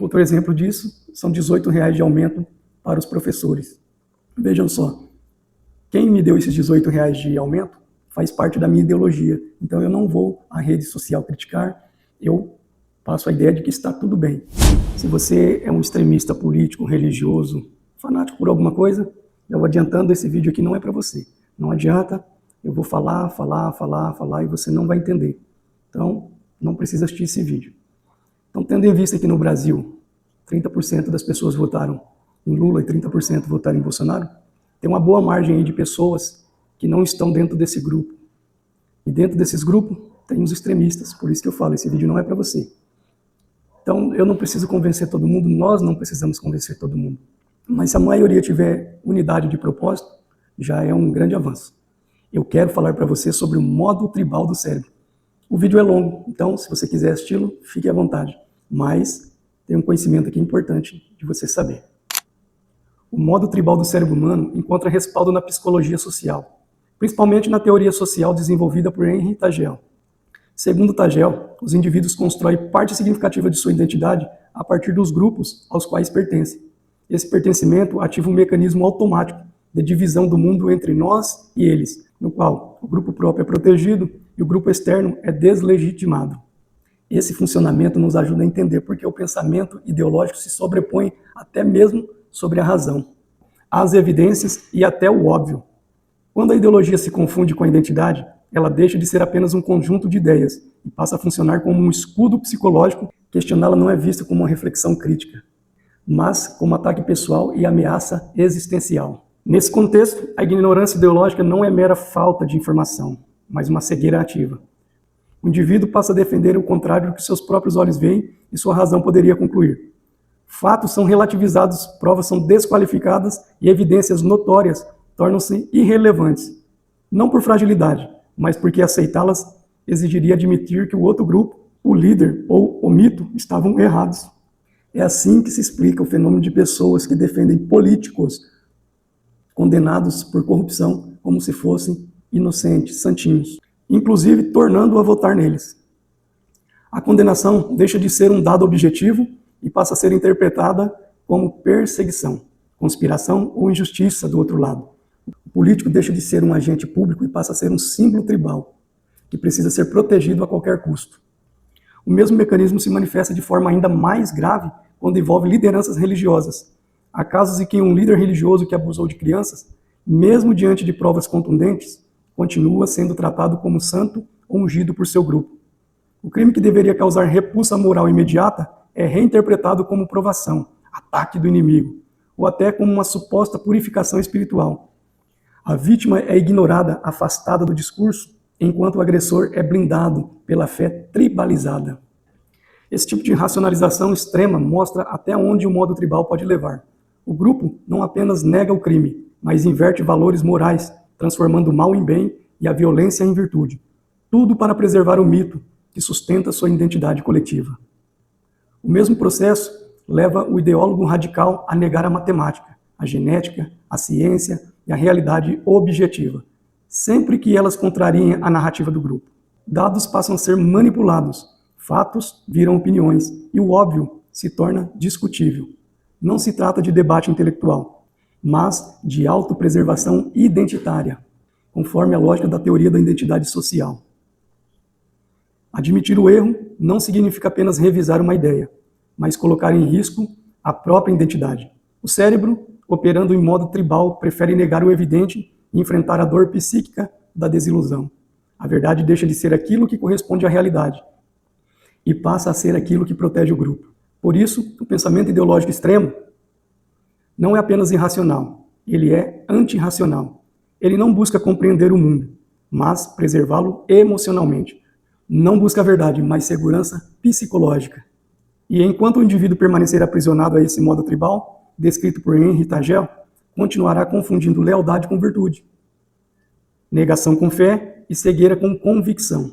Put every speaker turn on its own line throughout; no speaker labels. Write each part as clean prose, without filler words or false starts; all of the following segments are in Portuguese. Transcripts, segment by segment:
Outro exemplo disso são R$18 de aumento para os professores. Vejam só, quem me deu esses R$18 de aumento faz parte da minha ideologia. Então eu não vou à rede social criticar, eu passo a ideia de que está tudo bem. Se você é um extremista político, religioso, fanático por alguma coisa, eu adiantando, esse vídeo aqui não é para você. Não adianta, eu vou falar e você não vai entender. Então, não precisa assistir esse vídeo. Então, tendo em vista que no Brasil, 30% das pessoas votaram em Lula e 30% votaram em Bolsonaro, tem uma boa margem aí de pessoas que não estão dentro desse grupo. E dentro desses grupos, tem os extremistas. Por isso que eu falo, esse vídeo não é para você. Então, eu não preciso convencer todo mundo, nós não precisamos convencer todo mundo. Mas se a maioria tiver unidade de propósito, já é um grande avanço. Eu quero falar para você sobre o modo tribal do cérebro. O vídeo é longo, então se você quiser assisti-lo, fique à vontade. Mas tem um conhecimento aqui importante de você saber. O modo tribal do cérebro humano encontra respaldo na psicologia social, principalmente na teoria social desenvolvida por Henri Tagel. Segundo Tagel, os indivíduos constroem parte significativa de sua identidade a partir dos grupos aos quais pertencem. Esse pertencimento ativa um mecanismo automático de divisão do mundo entre nós e eles, no qual o grupo próprio é protegido e o grupo externo é deslegitimado. Esse funcionamento nos ajuda a entender por que o pensamento ideológico se sobrepõe até mesmo sobre a razão, as evidências e até o óbvio. Quando a ideologia se confunde com a identidade, ela deixa de ser apenas um conjunto de ideias e passa a funcionar como um escudo psicológico. Questioná-la não é vista como uma reflexão crítica, mas como ataque pessoal e ameaça existencial. Nesse contexto, a ignorância ideológica não é mera falta de informação, mas uma cegueira ativa. O indivíduo passa a defender o contrário do que seus próprios olhos veem e sua razão poderia concluir. Fatos são relativizados, provas são desqualificadas e evidências notórias tornam-se irrelevantes. Não por fragilidade, mas porque aceitá-las exigiria admitir que o outro grupo, o líder ou o mito, estavam errados. É assim que se explica o fenômeno de pessoas que defendem políticos condenados por corrupção como se fossem inocentes, santinhos, inclusive tornando-o a votar neles. A condenação deixa de ser um dado objetivo e passa a ser interpretada como perseguição, conspiração ou injustiça do outro lado. O político deixa de ser um agente público e passa a ser um símbolo tribal, que precisa ser protegido a qualquer custo. O mesmo mecanismo se manifesta de forma ainda mais grave quando envolve lideranças religiosas. Há casos em que um líder religioso que abusou de crianças, mesmo diante de provas contundentes, continua sendo tratado como santo ou ungido por seu grupo. O crime que deveria causar repulsa moral imediata é reinterpretado como provação, ataque do inimigo, ou até como uma suposta purificação espiritual. A vítima é ignorada, afastada do discurso, enquanto o agressor é blindado pela fé tribalizada. Esse tipo de racionalização extrema mostra até onde o modo tribal pode levar. O grupo não apenas nega o crime, mas inverte valores morais, transformando o mal em bem e a violência em virtude. Tudo para preservar o mito que sustenta sua identidade coletiva. O mesmo processo leva o ideólogo radical a negar a matemática, a genética, a ciência e a realidade objetiva, sempre que elas contrariem a narrativa do grupo. Dados passam a ser manipulados, fatos viram opiniões e o óbvio se torna discutível. Não se trata de debate intelectual, mas de autopreservação identitária, conforme a lógica da teoria da identidade social. Admitir o erro não significa apenas revisar uma ideia, mas colocar em risco a própria identidade. O cérebro, operando em modo tribal, prefere negar o evidente e enfrentar a dor psíquica da desilusão. A verdade deixa de ser aquilo que corresponde à realidade e passa a ser aquilo que protege o grupo. Por isso, o pensamento ideológico extremo não é apenas irracional, ele é antirracional. Ele não busca compreender o mundo, mas preservá-lo emocionalmente. Não busca a verdade, mas segurança psicológica. E enquanto o indivíduo permanecer aprisionado a esse modo tribal, descrito por Henri Tagel, continuará confundindo lealdade com virtude, negação com fé e cegueira com convicção.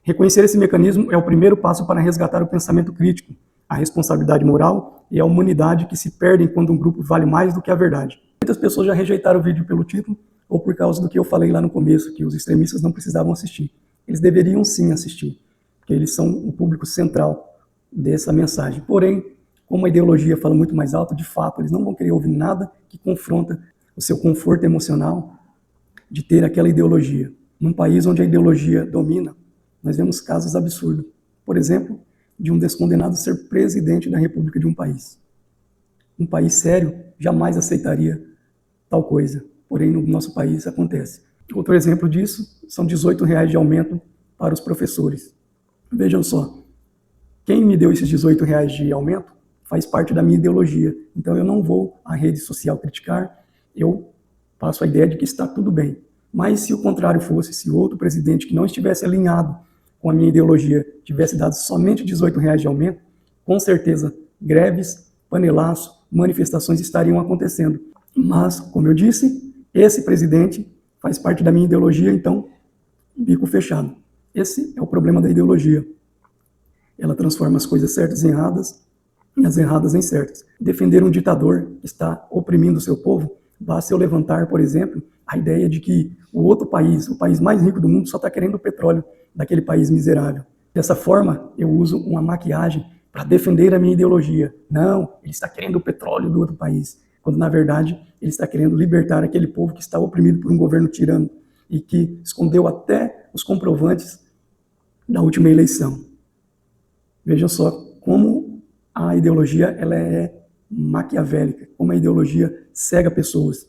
Reconhecer esse mecanismo é o primeiro passo para resgatar o pensamento crítico, a responsabilidade moral e a humanidade que se perdem quando um grupo vale mais do que a verdade. Muitas pessoas já rejeitaram o vídeo pelo título ou por causa do que eu falei lá no começo, que os extremistas não precisavam assistir. Eles deveriam sim assistir, porque eles são o público central dessa mensagem. Porém, Como a ideologia fala muito mais alto, de fato, eles não vão querer ouvir nada que confronta o seu conforto emocional de ter aquela ideologia. Num país onde a ideologia domina, nós vemos casos absurdos. Por exemplo, de um descondenado ser presidente da República de um país. Um país sério jamais aceitaria tal coisa, porém no nosso país acontece. Outro exemplo disso são R$18 de aumento para os professores. Vejam só, quem me deu esses R$18 de aumento faz parte da minha ideologia, então eu não vou à rede social criticar, eu passo a ideia de que está tudo bem. Mas se o contrário fosse, se outro presidente que não estivesse alinhado com a minha ideologia tivesse dado somente R$18 de aumento, com certeza greves, panelaço, manifestações estariam acontecendo. Mas, como eu disse, esse presidente faz parte da minha ideologia, então, bico fechado. Esse é o problema da ideologia. Ela transforma as coisas certas em erradas e as erradas em certas. Defender um ditador que está oprimindo o seu povo, basta eu levantar, por exemplo, a ideia de que o outro país, o país mais rico do mundo, só está querendo o petróleo daquele país miserável. Dessa forma, eu uso uma maquiagem para defender a minha ideologia. Não, ele está querendo o petróleo do outro país, quando na verdade ele está querendo libertar aquele povo que está oprimido por um governo tirano e que escondeu até os comprovantes da última eleição. Vejam só como a ideologia ela é maquiavélica, como a ideologia cega pessoas.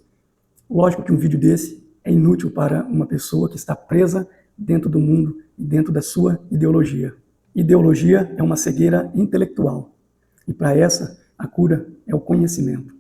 Lógico que um vídeo desse é inútil para uma pessoa que está presa dentro do mundo e dentro da sua ideologia. Ideologia é uma cegueira intelectual. E para essa, a cura é o conhecimento.